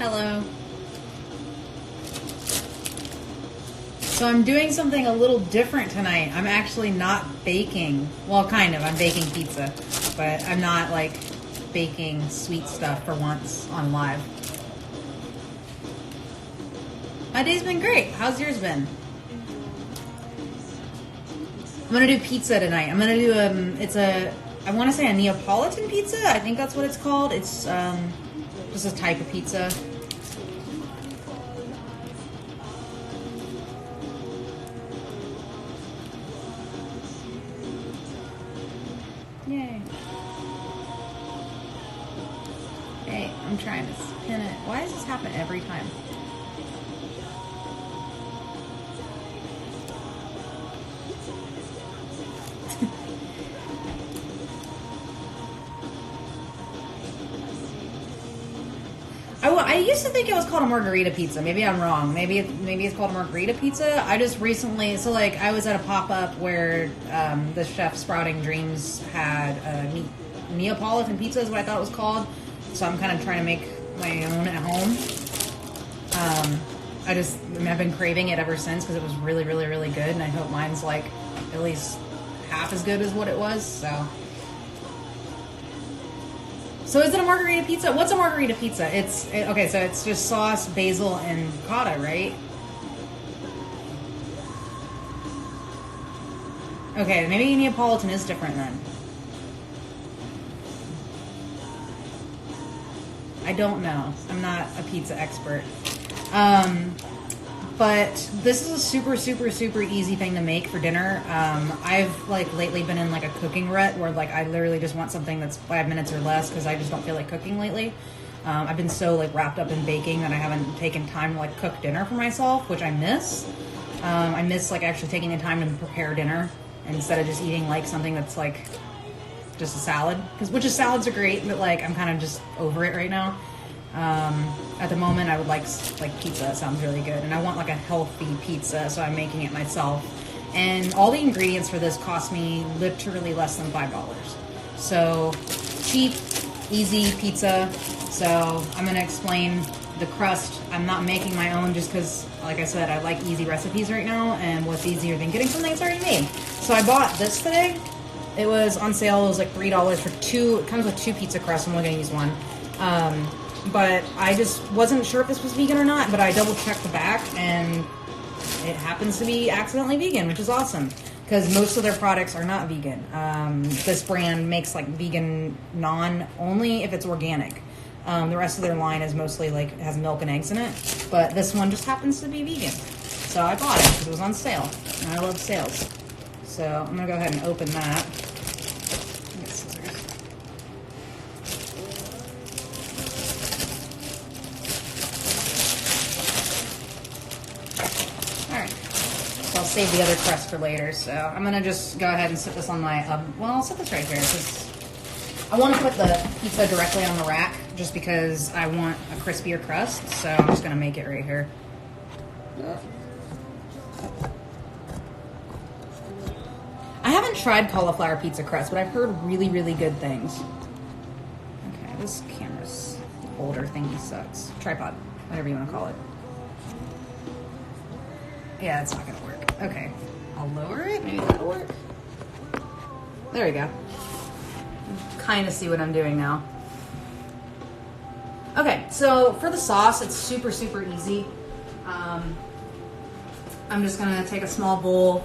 Hello. So I'm doing something a little different tonight. I'm actually not baking. Well, kind of. I'm baking pizza. But I'm not, like, baking sweet stuff for once on live. My day's been great. How's yours been? I'm gonna do pizza tonight. I'm gonna do, I want to say a Neapolitan pizza. I think that's what it's called. It's, just a type of pizza. Yay. Hey, I'm trying to spin it. Why does this happen every time? I used to think it was called a margarita pizza. Maybe I'm wrong. Maybe it's called a margarita pizza. I just recently, so like I was at a pop-up where the chef Sprouting Dreams had a Neapolitan pizza is what I thought it was called. So I'm kind of trying to make my own at home. I've been craving it ever since because it was really, really, really good. And I hope mine's like at least half as good as what it was. So is it a margarita pizza? What's a margarita pizza? Okay, so it's just sauce, basil, and ricotta, right? Okay, maybe Neapolitan is different then. I don't know. I'm not a pizza expert. But this is a super, super, super easy thing to make for dinner. I've like lately been in like a cooking rut where like I literally just want something that's 5 minutes or less because I just don't feel like cooking lately. I've been so like wrapped up in baking that I haven't taken time to like cook dinner for myself, which I miss. I miss like actually taking the time to prepare dinner instead of just eating like something that's like just a salad. Which salads are great, but like I'm kind of just over it right now. At the moment, I would like pizza. It sounds really good. And I want like a healthy pizza, so I'm making it myself. And all the ingredients for this cost me literally less than $5. So cheap, easy pizza. So I'm going to explain the crust. I'm not making my own just because, like I said, I like easy recipes right now. And what's easier than getting something that's already made? So I bought this today. It was on sale. It was like $3 for two. It comes with two pizza crusts. I'm only going to use one. But I just wasn't sure if this was vegan or not, but I double-checked the back, and it happens to be accidentally vegan, which is awesome, because most of their products are not vegan. This brand makes, like, vegan naan only if it's organic. The rest of their line is mostly, like, has milk and eggs in it, but this one just happens to be vegan. So I bought it, because it was on sale, and I love sales. So I'm going to go ahead and open that. Save the other crust for later, so I'm gonna just go ahead and set this on my well, I'll set this right here because I want to put the pizza directly on the rack just because I want a crispier crust, so I'm just gonna make it right here. I haven't tried cauliflower pizza crust, but I've heard really, really good things. Okay, this camera's older thingy sucks. Tripod, whatever you want to call it. Yeah, it's not gonna work. Okay, I'll lower it. Maybe that'll work. There we go. Kind of see what I'm doing now. Okay, so for the sauce, it's super, super easy. I'm just gonna take a small bowl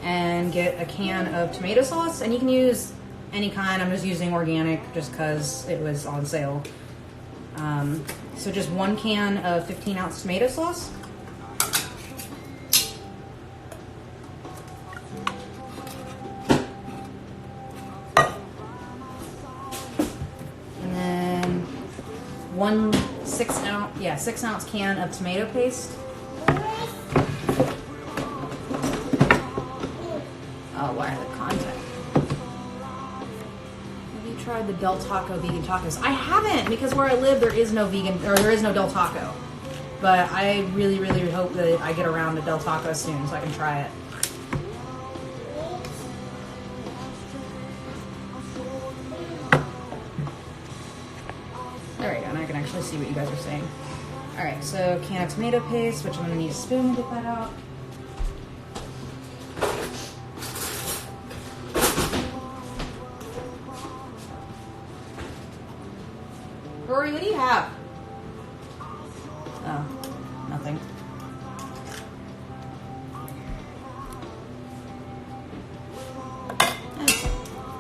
and get a can of tomato sauce, and you can use any kind. I'm just using organic just because it was on sale. So just one can of 15-ounce tomato sauce. One 6-ounce can of tomato paste. Oh, why are the contact? Have you tried the Del Taco vegan tacos? I haven't, because where I live there is no Del Taco. But I really, really hope that I get around to Del Taco soon so I can try it. There we go, and I can actually see what you guys are saying. Alright, so can of tomato paste, which I'm going to need a spoon to get that out. Rory, what do you have? Oh, nothing.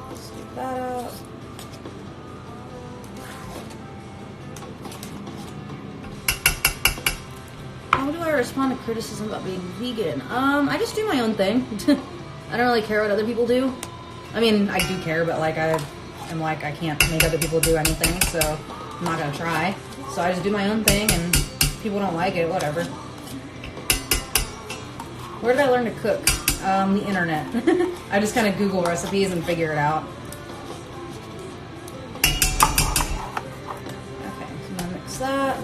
Let's get that out. How do I respond to criticism about being vegan? I just do my own thing. I don't really care what other people do. I mean, I do care, but like I can't make other people do anything, so I'm not gonna try. So I just do my own thing, and if people don't like it, whatever. Where did I learn to cook? The internet. I just kind of Google recipes and figure it out. Okay, so I'm gonna mix that.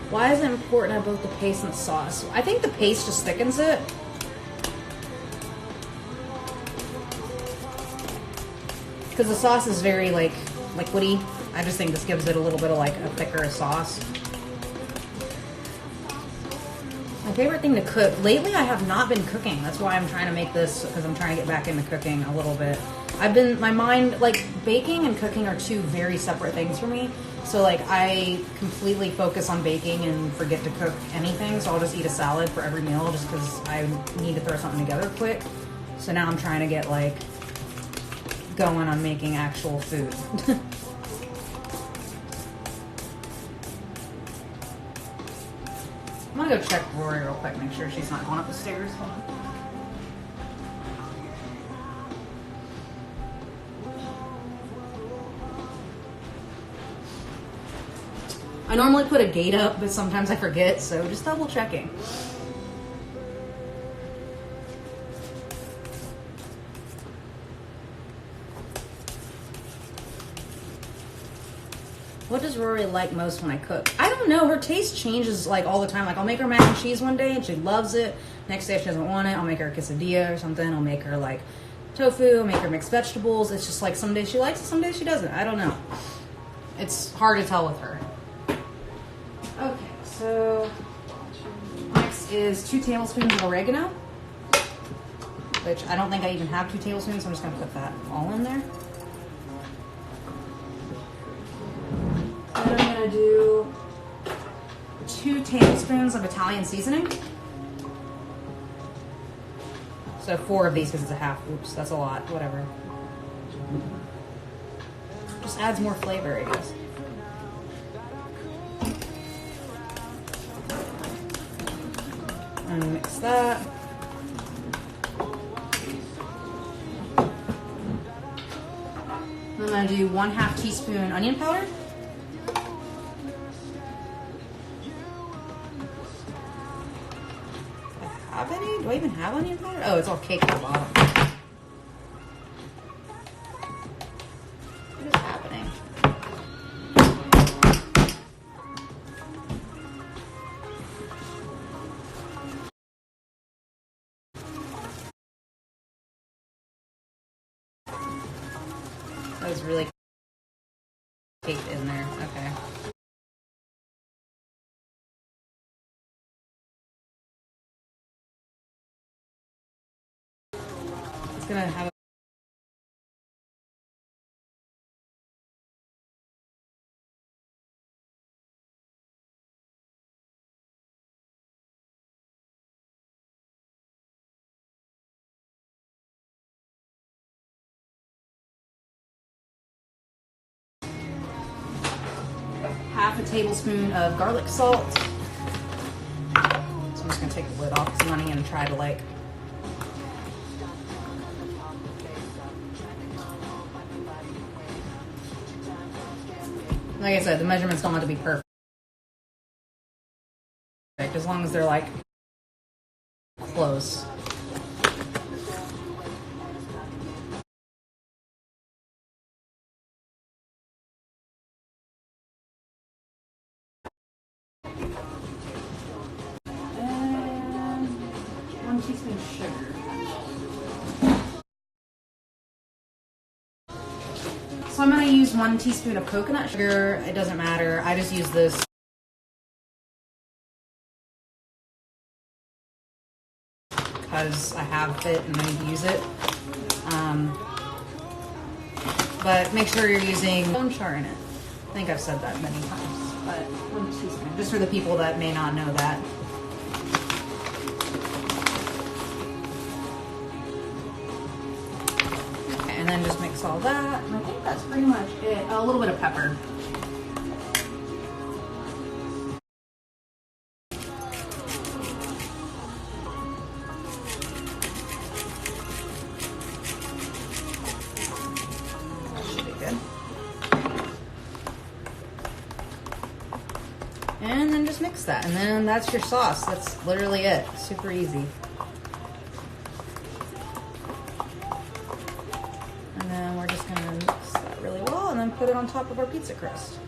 Why is it important to have both the paste and the sauce? I think the paste just thickens it. Because the sauce is very like liquidy. I just think this gives it a little bit of like a thicker sauce. My favorite thing to cook. Lately I have not been cooking. That's why I'm trying to make this, because I'm trying to get back into cooking a little bit. My mind, like baking and cooking are two very separate things for me. So like I completely focus on baking and forget to cook anything. So I'll just eat a salad for every meal just because I need to throw something together quick. So now I'm trying to get like going on making actual food. I'm gonna go check Rory real quick, make sure she's not going up the stairs. Hold on. I normally put a gate up, but sometimes I forget, so just double checking. What does Rory like most when I cook? I don't know. Her taste changes like all the time. Like I'll make her mac and cheese one day and she loves it. Next day if she doesn't want it, I'll make her a quesadilla or something. I'll make her like tofu, I'll make her mixed vegetables. It's just like some days she likes it, some days she doesn't. I don't know. It's hard to tell with her. Okay, so next is 2 tablespoons of oregano, which I don't think I even have 2 tablespoons, so I'm just gonna put that all in there. Then I'm gonna do 2 tablespoons of Italian seasoning. So 4 of these because it's a half. Oops, that's a lot. Whatever. Just adds more flavor, I guess. And mix that. I'm gonna do 1/2 teaspoon onion powder. Have any? Do I even have onion powder? Oh, it's all caked at the bottom. What is happening? That was really caked in there. Okay. Gonna have half a tablespoon of garlic salt. So I'm just gonna take the lid off because I'm not gonna try to like I said, the measurements don't have to be perfect. As long as they're like close. And 1 teaspoon of sugar. So I'm going to use 1 teaspoon of coconut sugar. It doesn't matter. I just use this because I have it and I need to use it. But make sure you're using bone char in it. I think I've said that many times, but 1 teaspoon, just for the people that may not know that. Okay, and then just mix all that. And I think that's pretty much it. A little bit of pepper. And then just mix that, and then that's your sauce. That's literally it. Super easy. And then we're just gonna mix that really well and then put it on top of our pizza crust.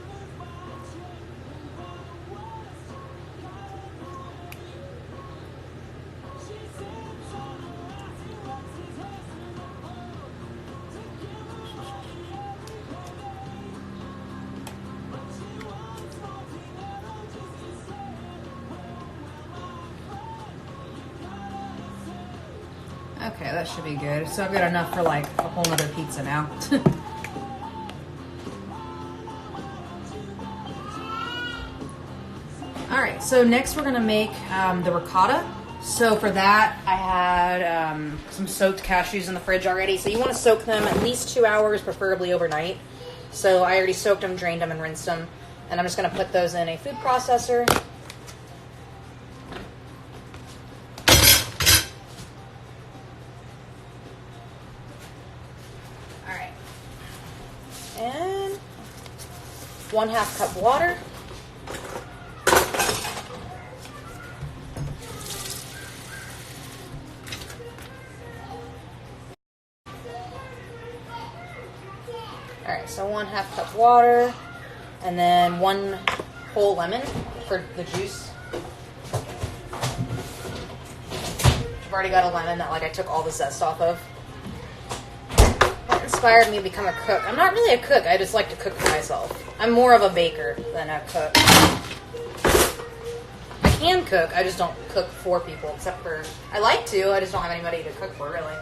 Okay, that should be good. So I've got enough for like a whole nother pizza now. All right, so next we're gonna make the ricotta. So for that, I had some soaked cashews in the fridge already. So you wanna soak them at least 2 hours, preferably overnight. So I already soaked them, drained them, and rinsed them. And I'm just gonna put those in a food processor. And 1/2 cup water. All right, so 1/2 cup water, and then 1 whole lemon for the juice. I've already got a lemon that I took all the zest off of. Inspired me to become a cook. I'm not really a cook. I just like to cook for myself. I'm more of a baker than a cook. I can cook. I just don't cook for people, except for I like to. I just don't have anybody to cook for, really.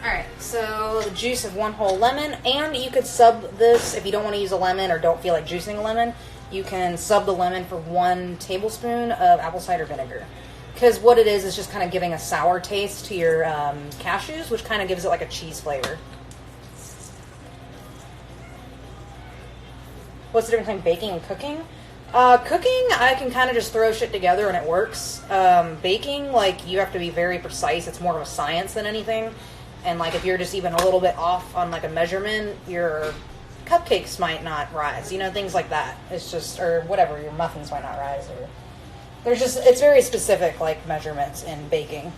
All right. So the juice of 1 whole lemon, and you could sub this if you don't want to use a lemon or don't feel like juicing a lemon. You can sub the lemon for 1 tablespoon of apple cider vinegar. Because what it is just kind of giving a sour taste to your cashews, which kind of gives it like a cheese flavor. What's the difference between baking and cooking? Cooking, I can kind of just throw shit together and it works. Baking, you have to be very precise. It's more of a science than anything. And if you're just even a little bit off on a measurement, your cupcakes might not rise. Things like that. It's just, or whatever, your muffins might not rise, or... it's very specific, measurements in baking.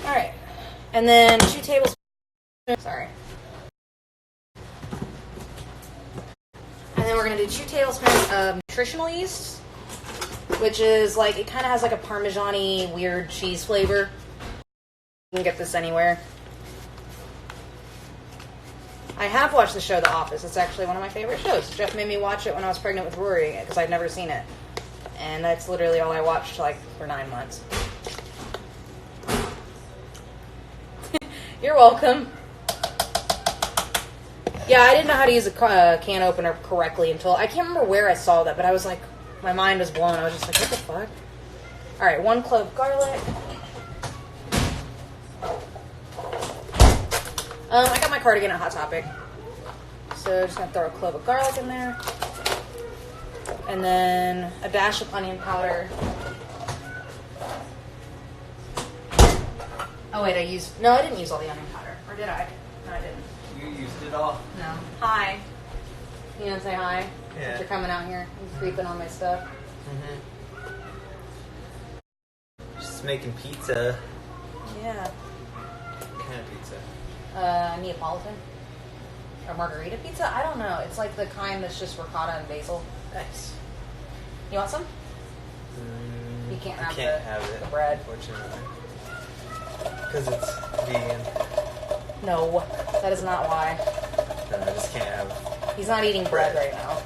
All right. And then 2 tablespoons, sorry. And then we're going to do 2 tablespoons of nutritional yeast, which is it kind of has a Parmesan-y weird cheese flavor. You can get this anywhere. I have watched the show The Office. It's actually one of my favorite shows. Jeff made me watch it when I was pregnant with Rory because I'd never seen it. And that's literally all I watched for 9 months. You're welcome. Yeah, I didn't know how to use a can opener correctly until... I can't remember where I saw that, but I was my mind was blown. I was just what the fuck? All right, 1 clove of garlic. I got my cardigan at Hot Topic. So just going to throw a clove of garlic in there. And then a dash of onion powder. Oh wait, no, I didn't use all the onion powder. Or did I? No, I didn't. You used it all? No. Hi. You want to say hi? Yeah. Since you're coming out here and creeping on my stuff. Mm-hmm. Just making pizza. Yeah. What kind of pizza? Neapolitan. A margarita pizza? I don't know. It's like the kind that's just ricotta and basil. Nice. You want some? You can't have, the bread. Unfortunately. Because it's vegan. No, that is not why. No, I just can't have. He's not eating bread right now.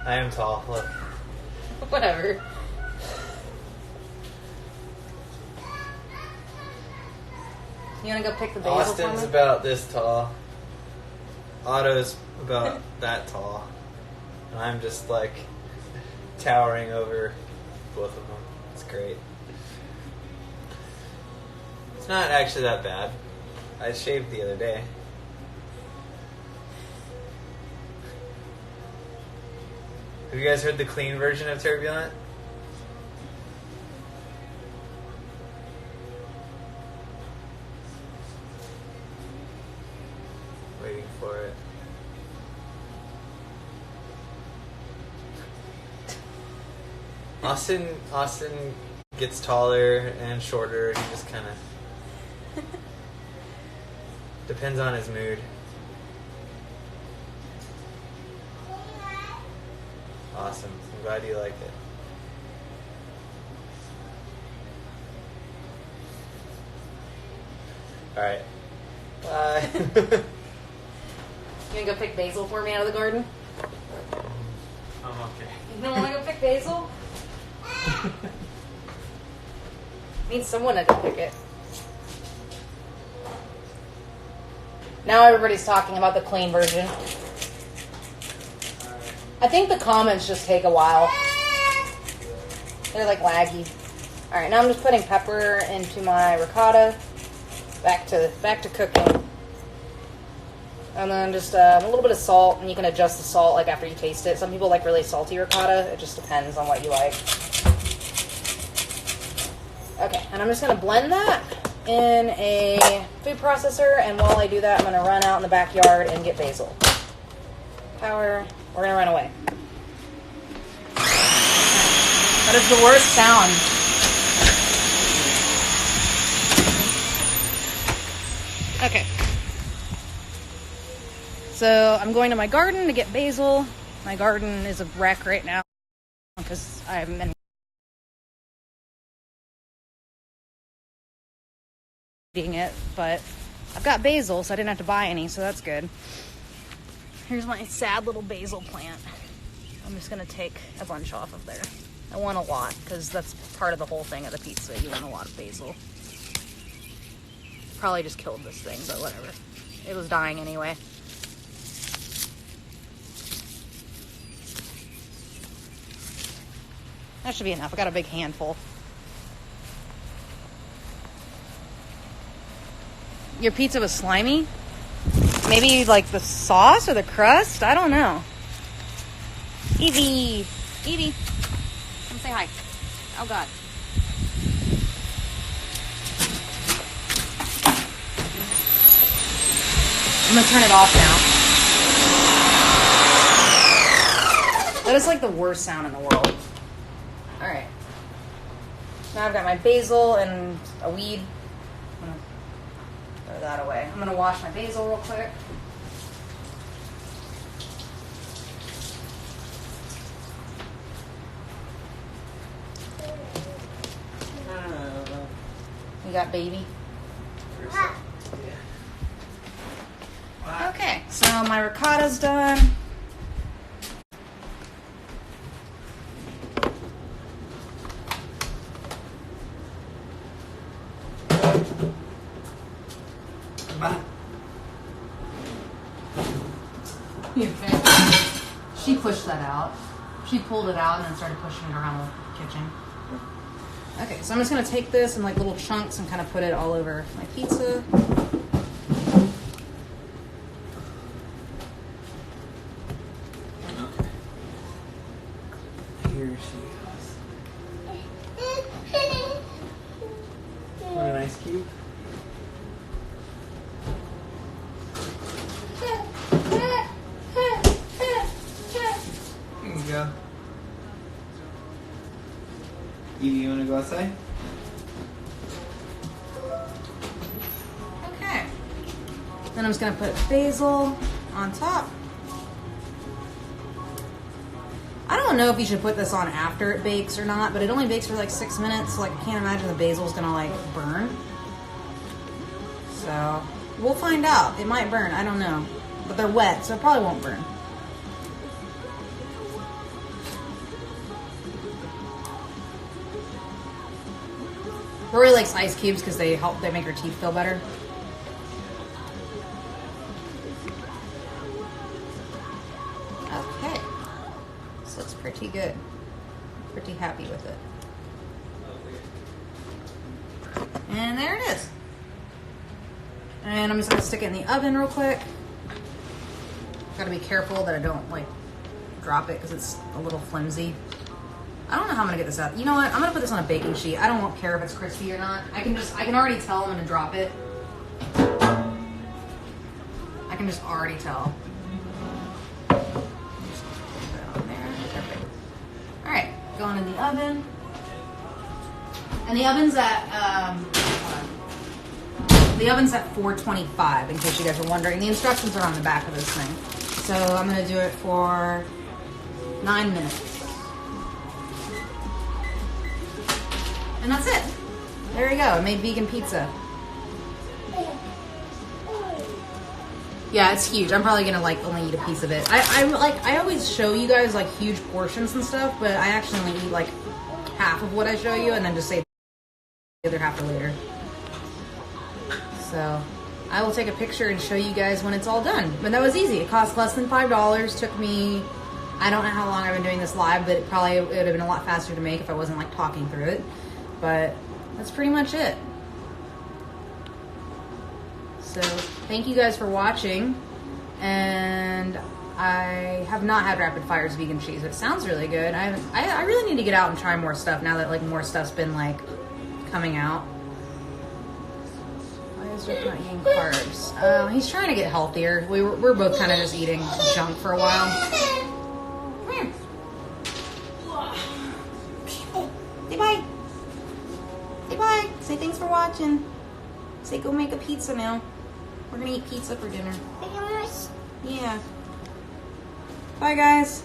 I am tall. Look. Whatever. You want to go pick the basil Austin's for me? about this tall. Otto's about that tall. And I'm just like towering over both of them. It's great. It's not actually that bad. I shaved the other day. Have you guys heard the clean version of Turbulent? Waiting for it. Austin gets taller and shorter. He just kind of depends on his mood. Awesome. I'm glad you like it. Alright. Bye. You want to go pick basil for me out of the garden? I'm okay. You don't want to go pick basil? Need someone to go pick it. Now everybody's talking about the clean version. I think the comments just take a while. They're like laggy. Alright, now I'm just putting pepper into my ricotta. Back to cooking. And then just a little bit of salt, and you can adjust the salt like after you taste it. Some people like really salty ricotta. It just depends on what you like. Okay, and I'm just going to blend that in a food processor, and while I do that, I'm going to run out in the backyard and get basil. Power. We're going to run away. That is the worst sound. Okay. So I'm going to my garden to get basil. My garden is a wreck right now because I haven't been eating it, but I've got basil, so I didn't have to buy any, so that's good. Here's my sad little basil plant. I'm just gonna take a bunch off of there. I want a lot because that's part of the whole thing of the pizza. You want a lot of basil. Probably just killed this thing, but whatever. It was dying anyway. That should be enough. I got a big handful. Your pizza was slimy? Maybe like the sauce or the crust? I don't know. Evie! Evie! Come say hi. Oh God. I'm gonna turn it off now. That is like the worst sound in the world. Alright. Now I've got my basil and a weed. I'm gonna throw that away. I'm gonna wash my basil real quick. You got baby? Okay, so my ricotta's done. You okay? She pushed that out. She pulled it out and then started pushing it around the kitchen. Okay, so I'm just going to take this in like little chunks and kind of put it all over my pizza. Here she goes. Want an ice cube? Here you go. Evie, you want to go outside? Then I'm just gonna put basil on top. I don't know if you should put this on after it bakes or not, but it only bakes for like 6 minutes, so like I can't imagine the basil's gonna like burn. So we'll find out. It might burn, I don't know. But they're wet, so it probably won't burn. Rory likes ice cubes because they make her teeth feel better. Okay. So it's pretty good. Pretty happy with it. And there it is. And I'm just gonna stick it in the oven real quick. Gotta be careful that I don't like drop it because it's a little flimsy. I don't know how I'm gonna get this out. You know what? I'm gonna put this on a baking sheet. I don't care if it's crispy or not. I can already tell I'm gonna drop it. I can just already tell. Just put it on there. Perfect. All right, going in the oven. And the oven's at 425, in case you guys are wondering. The instructions are on the back of this thing. So I'm gonna do it for 9 minutes. And that's it. There you go. I made vegan pizza. Yeah, it's huge. I'm probably gonna like only eat a piece of it. I always show you guys like huge portions and stuff, but I actually only eat like half of what I show you and then just save the other half for later. So I will take a picture and show you guys when it's all done. But that was easy. It cost less than $5. Took me, I don't know how long I've been doing this live, but it would have been a lot faster to make if I wasn't like talking through it. But that's pretty much it. So thank you guys for watching. And I have not had Rapid Fire's vegan cheese. It sounds really good. I really need to get out and try more stuff now that like more stuff's been like coming out. Why is Rick not eating carbs? He's trying to get healthier. We're both kind of just eating junk for a while. Come here. Say bye. Say bye. Say thanks for watching. Say go make a pizza now. We're gonna eat pizza for dinner. Yeah. Bye guys.